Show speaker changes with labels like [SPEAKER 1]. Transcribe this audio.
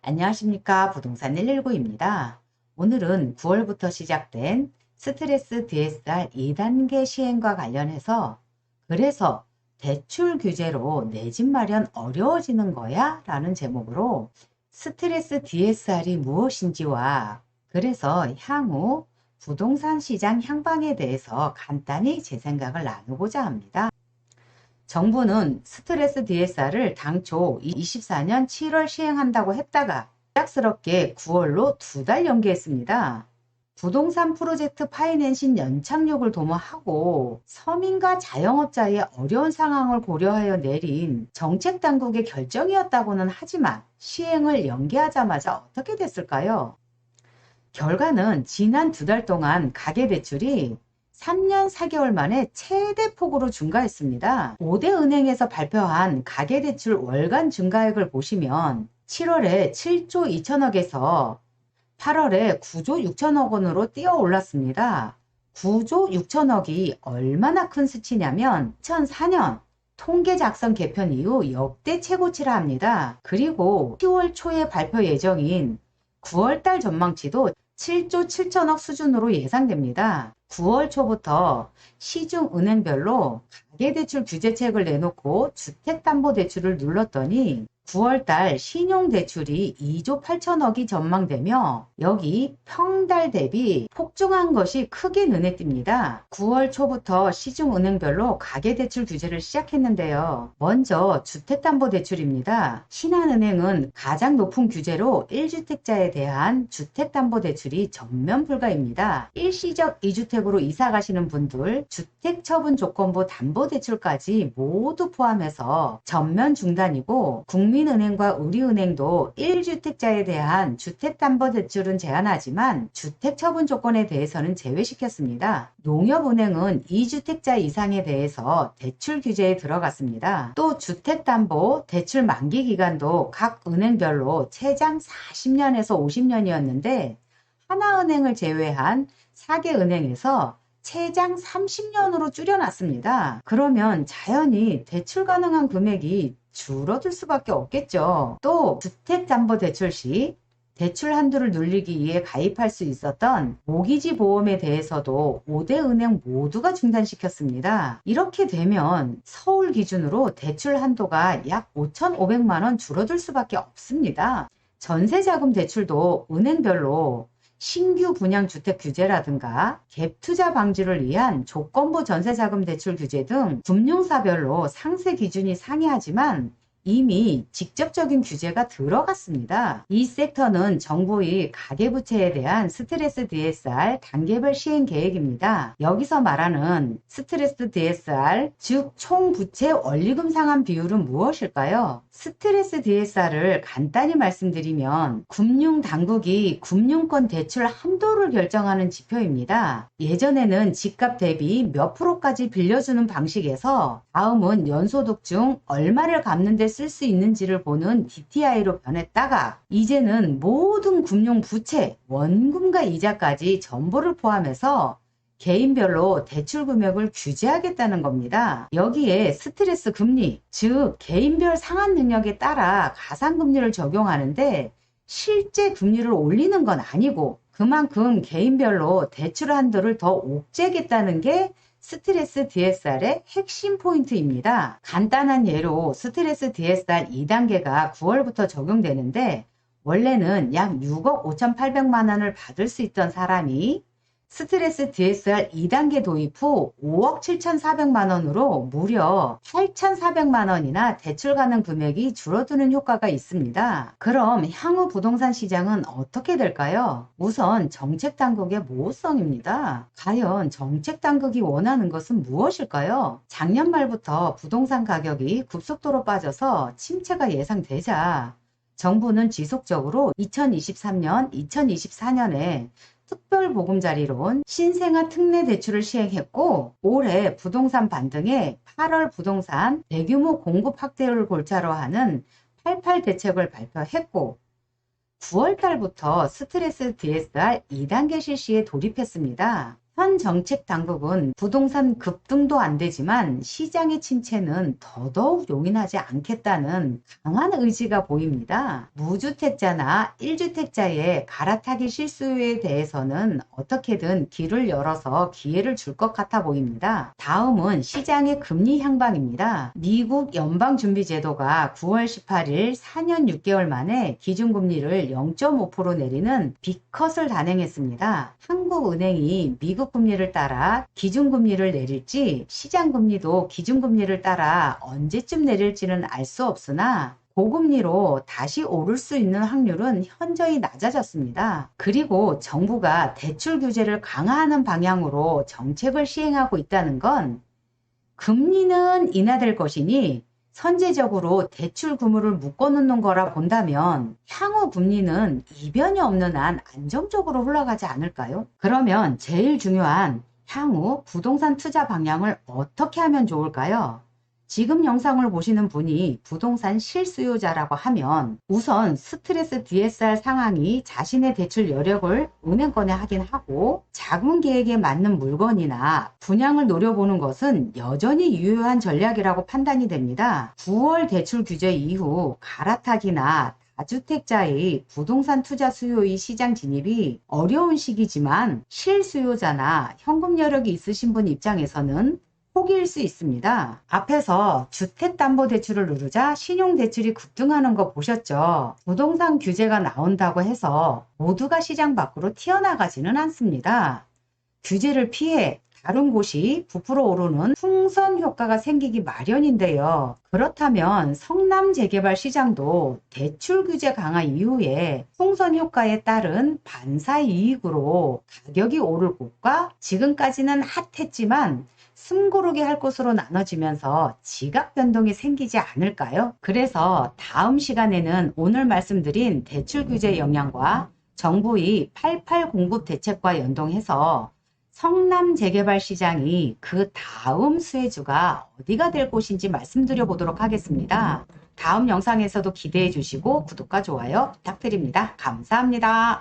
[SPEAKER 1] 안녕하십니까. 부동산 119입니다. 오늘은 9월부터 시작된 스트레스 DSR 2단계 시행과 관련해서 그래서 대출 규제로 내 집 마련 어려워지는 거야? 라는 제목으로 스트레스 DSR이 무엇인지와 그래서 향후 부동산 시장 향방에 대해서 간단히 제 생각을 나누고자 합니다. 정부는 스트레스 DSR을 당초 24년 7월 시행한다고 했다가 갑작스럽게 9월로 2달 연기했습니다. 부동산 프로젝트 파이낸싱 연착륙을 도모하고 서민과 자영업자의 어려운 상황을 고려하여 내린 정책 당국의 결정이었다고는 하지만 시행을 연기하자마자 어떻게 됐을까요? 결과는 지난 2달 동안 가계대출이 3년 4개월 만에 최대 폭으로 증가했습니다. 5대 은행에서 발표한 가계대출 월간 증가액을 보시면 7월에 7조 2천억에서 8월에 9조 6천억 원으로 뛰어 올랐습니다. 9조 6천억이 얼마나 큰 수치냐면 2004년 통계 작성 개편 이후 역대 최고치라 합니다. 그리고 10월 초에 발표 예정인 9월달 전망치도 7조 7천억 수준으로 예상됩니다. 9월 초부터 시중은행별로 가계대출 규제책을 내놓고 주택담보대출을 눌렀더니 9월달 신용대출이 2조 8천억이 전망되며 여기 평달 대비 폭증한 것이 크게 눈에 띕니다. 9월 초부터 시중은행별로 가계대출 규제를 시작했는데요. 먼저 주택담보대출입니다. 신한은행은 가장 높은 규제로 1주택자에 대한 주택담보대출이 전면 불가입니다. 일시적 2주택으로 이사 가시는 분들 주택처분조건부 담보대출까지 모두 포함해서 전면 중단이고 국민은행과 우리은행도 1주택자에 대한 주택담보대출은 제한하지만 주택처분 조건에 대해서는 제외시켰습니다. 농협은행은 2주택자 이상에 대해서 대출 규제에 들어갔습니다. 또 주택담보 대출 만기 기간도 각 은행별로 최장 40년에서 50년이었는데 하나은행을 제외한 4개 은행에서 최장 30년으로 줄여놨습니다. 그러면 자연히 대출 가능한 금액이 줄어들 수밖에 없겠죠. 또 주택담보대출 시 대출 한도를 늘리기 위해 가입할 수 있었던 모기지 보험에 대해서도 5대 은행 모두가 중단시켰습니다. 이렇게 되면 서울 기준으로 대출 한도가 약 5,500만 원 줄어들 수밖에 없습니다. 전세자금 대출도 은행별로 신규 분양주택 규제라든가 갭 투자 방지를 위한 조건부 전세자금 대출 규제 등 금융사별로 상세 기준이 상이하지만 이미 직접적인 규제가 들어갔습니다. 이 섹터는 정부의 가계부채에 대한 스트레스 DSR 단계별 시행 계획입니다. 여기서 말하는 스트레스 DSR, 즉 총부채 원리금 상환 비율은 무엇일까요? 스트레스 DSR을 간단히 말씀드리면 금융당국이 금융권 대출 한도를 결정하는 지표입니다. 예전에는 집값 대비 몇 프로까지 빌려주는 방식에서 다음은 연소득 중 얼마를 갚는 데 쓸 수 있는지를 보는 DTI로 변했다가 이제는 모든 금융 부채, 원금과 이자까지 전부를 포함해서 개인별로 대출 금액을 규제하겠다는 겁니다. 여기에 스트레스 금리, 즉 개인별 상환 능력에 따라 가상금리를 적용하는데 실제 금리를 올리는 건 아니고 그만큼 개인별로 대출 한도를 더 옥죄겠다는 게 스트레스 DSR의 핵심 포인트입니다. 간단한 예로 스트레스 DSR 2단계가 9월부터 적용되는데 원래는 약 6억 5,800만 원을 받을 수 있던 사람이 스트레스 DSR 2단계 도입 후 5억 7,400만 원으로 무려 8,400만 원이나 대출 가능 금액이 줄어드는 효과가 있습니다. 그럼 향후 부동산 시장은 어떻게 될까요? 우선 정책 당국의 모호성입니다. 과연 정책 당국이 원하는 것은 무엇일까요? 작년 말부터 부동산 가격이 급속도로 빠져서 침체가 예상되자 정부는 지속적으로 2023년, 2024년에 특별보금자리론, 신생아 특례 대출을 시행했고 올해 부동산 반등에 8월 부동산 대규모 공급 확대를 골자로 하는 88 대책을 발표했고 9월 달부터 스트레스 DSR 2단계 실시에 돌입했습니다. 현 정책 당국은 부동산 급등도 안 되지만 시장의 침체는 더더욱 용인하지 않겠다는 강한 의지가 보입니다. 무주택자나 1주택자의 갈아타기 실수요에 대해서는 어떻게든 길을 열어서 기회를 줄 것 같아 보입니다. 다음은 시장의 금리 향방입니다. 미국 연방준비제도가 9월 18일 4년 6개월 만에 기준금리를 0.5% 내리는 빅컷을 단행했습니다. 한국은행이 미국 금리를 따라 기준금리를 내릴지 시장금리도 기준금리를 따라 언제쯤 내릴지는 알 수 없으나 고금리로 다시 오를 수 있는 확률은 현저히 낮아졌습니다. 그리고 정부가 대출 규제를 강화하는 방향으로 정책을 시행하고 있다는 건 금리는 인하될 것이니 선제적으로 대출 규모를 묶어놓는 거라 본다면 향후 금리는 이변이 없는 한 안정적으로 흘러가지 않을까요? 그러면 제일 중요한 향후 부동산 투자 방향을 어떻게 하면 좋을까요? 지금 영상을 보시는 분이 부동산 실수요자라고 하면 우선 스트레스 DSR 상황이 자신의 대출 여력을 은행권에 확인하고 자금 계획에 맞는 물건이나 분양을 노려보는 것은 여전히 유효한 전략이라고 판단이 됩니다. 9월 대출 규제 이후 갈아타기나 다주택자의 부동산 투자 수요의 시장 진입이 어려운 시기지만 실수요자나 현금 여력이 있으신 분 입장에서는 포기일 수 있습니다. 앞에서 주택담보대출을 누르자 신용대출이 급등하는 거 보셨죠? 부동산 규제가 나온다고 해서 모두가 시장 밖으로 튀어나가지는 않습니다. 규제를 피해 다른 곳이 부풀어 오르는 풍선 효과가 생기기 마련인데요. 그렇다면 성남 재개발 시장도 대출 규제 강화 이후에 풍선 효과에 따른 반사 이익으로 가격이 오를 곳과 지금까지는 핫했지만 숨고르게 할 것으로 나눠지면서 지각 변동이 생기지 않을까요? 그래서 다음 시간에는 오늘 말씀드린 대출 규제 영향과 정부의 88 공급 대책과 연동해서 성남 재개발 시장이 그 다음 수혜주가 어디가 될 곳인지 말씀드려 보도록 하겠습니다. 다음 영상에서도 기대해 주시고 구독과 좋아요 부탁드립니다. 감사합니다.